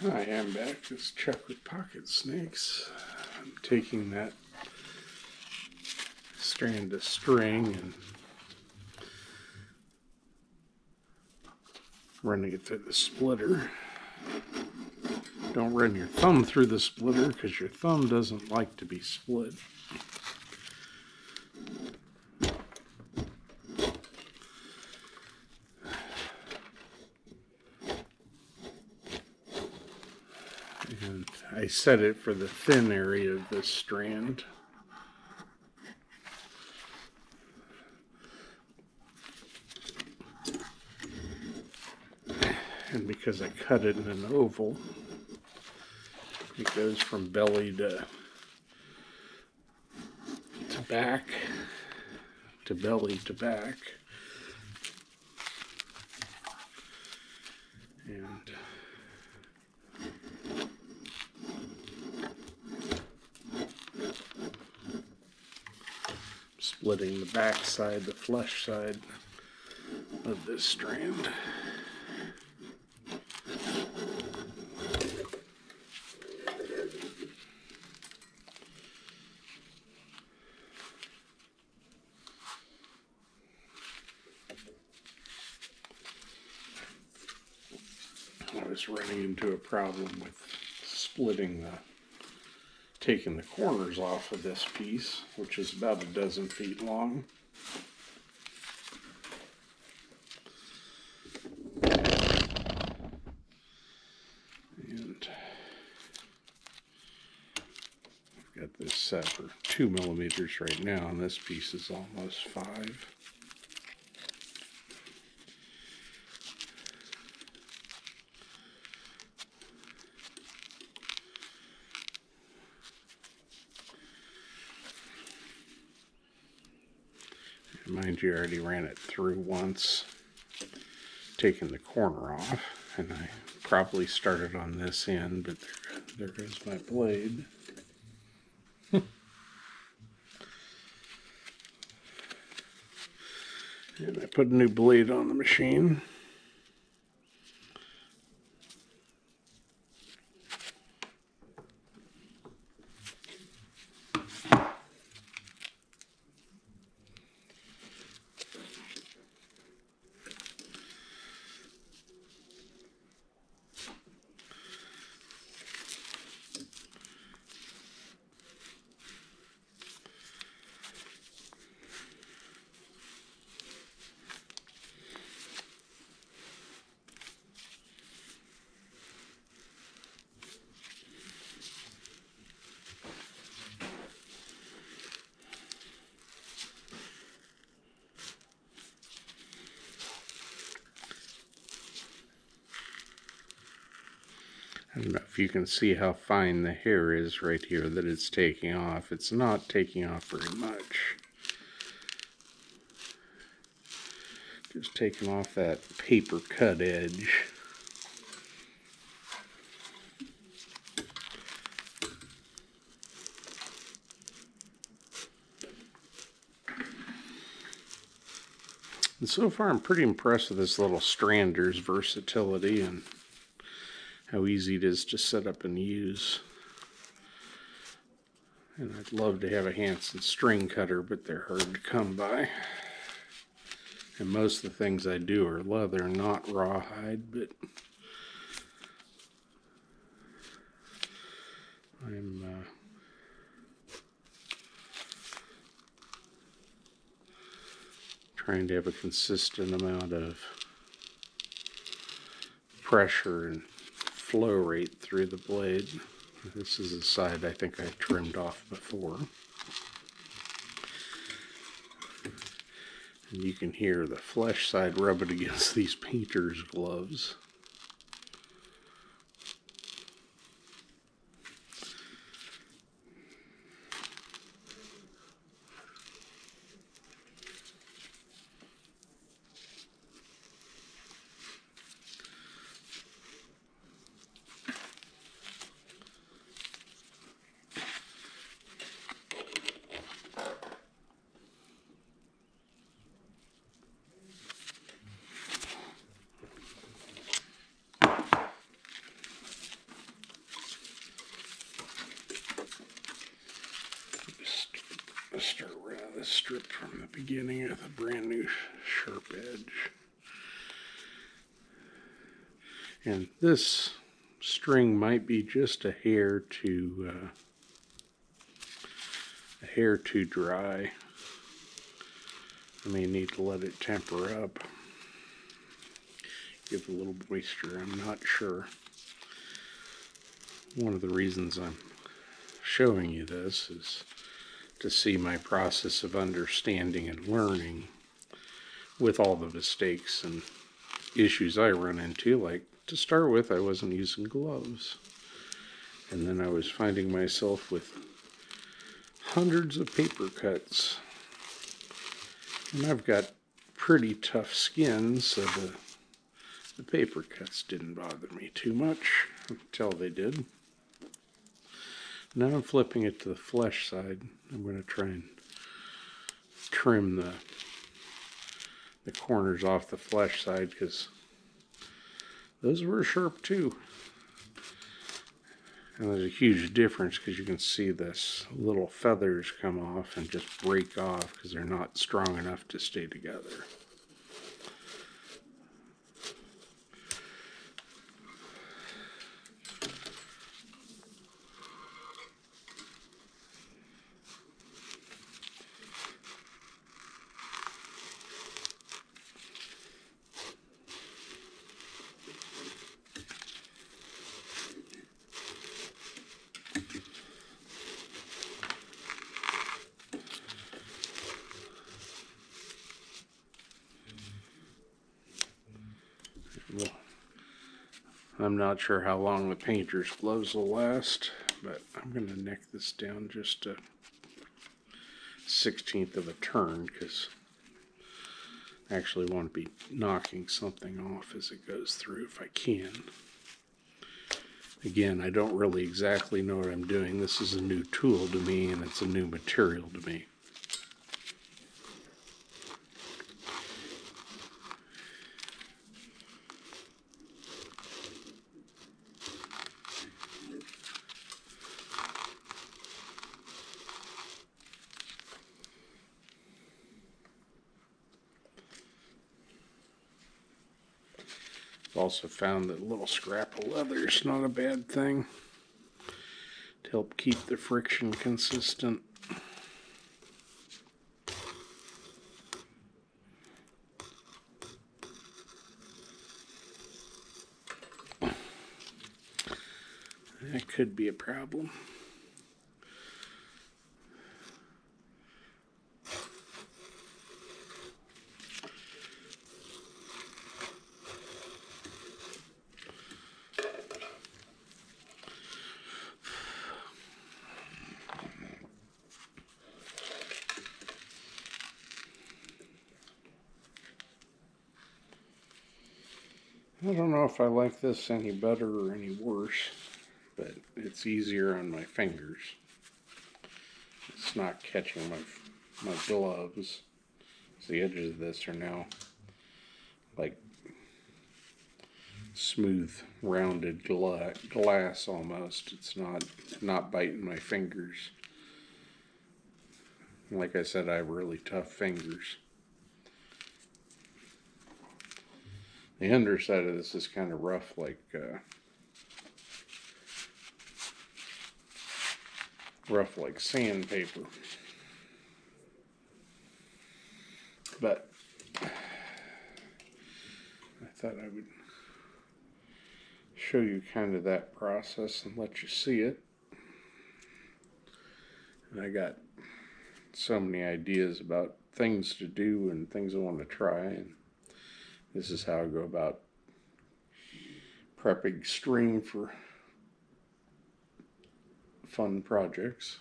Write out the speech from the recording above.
Hi, I'm back. This is Chuck with Pocket Snakes. I'm taking that strand of string and running it through the splitter. Don't run your thumb through the splitter because your thumb doesn't like to be split. And I set it for the thin area of this strand. And because I cut it in an oval, it goes from belly to back, to belly to back. And splitting the back side, the flesh side of this strand. I was running into a problem with taking the corners off of this piece, which is about 12 feet long. And I've got this set for 2 millimeters right now, and this piece is almost 5. Mind you, I already ran it through once, taking the corner off, and I probably started on this end, but there goes my blade. And I put a new blade on the machine. I don't know if you can see how fine the hair is right here that it's taking off. It's not taking off very much. Just taking off that paper cut edge. And so far I'm pretty impressed with this little strander's versatility and how easy it is to set up and use. And I'd love to have a Hansen string cutter, but they're hard to come by. And most of the things I do are leather, not rawhide, but I'm trying to have a consistent amount of pressure and flow rate through the blade. This is the side I think I trimmed off before. And you can hear the flesh side rubbing against these painter's gloves. this strip from the beginning with a brand new sharp edge. And this string might be just a hair too dry. I may need to let it temper up, give it a little moisture. I'm not sure. One of the reasons I'm showing you this is to see my process of understanding and learning with all the mistakes and issues I run into. Like, to start with, I wasn't using gloves, and then I was finding myself with hundreds of paper cuts, and I've got pretty tough skin, so the paper cuts didn't bother me too much until they did. Now I'm flipping it to the flesh side. I'm going to try and trim the corners off the flesh side, because those were sharp too. And there's a huge difference, because you can see this little feathers come off and just break off because they're not strong enough to stay together. Well, I'm not sure how long the painter's gloves will last, but I'm going to neck this down just a 1/16 of a turn, because I actually want to be knocking something off as it goes through if I can. Again, I don't really exactly know what I'm doing. This is a new tool to me, and it's a new material to me. I've also found that a little scrap of leather is not a bad thing to help keep the friction consistent. That could be a problem. I don't know if I like this any better or any worse, but it's easier on my fingers. It's not catching my gloves. So the edges of this are now like smooth, rounded glass almost. It's not biting my fingers. Like I said, I have really tough fingers. The underside of this is kind of rough, like sandpaper. But I thought I would show you kind of that process and let you see it. And I got so many ideas about things to do and things I want to try, and this is how I go about prepping string for fun projects.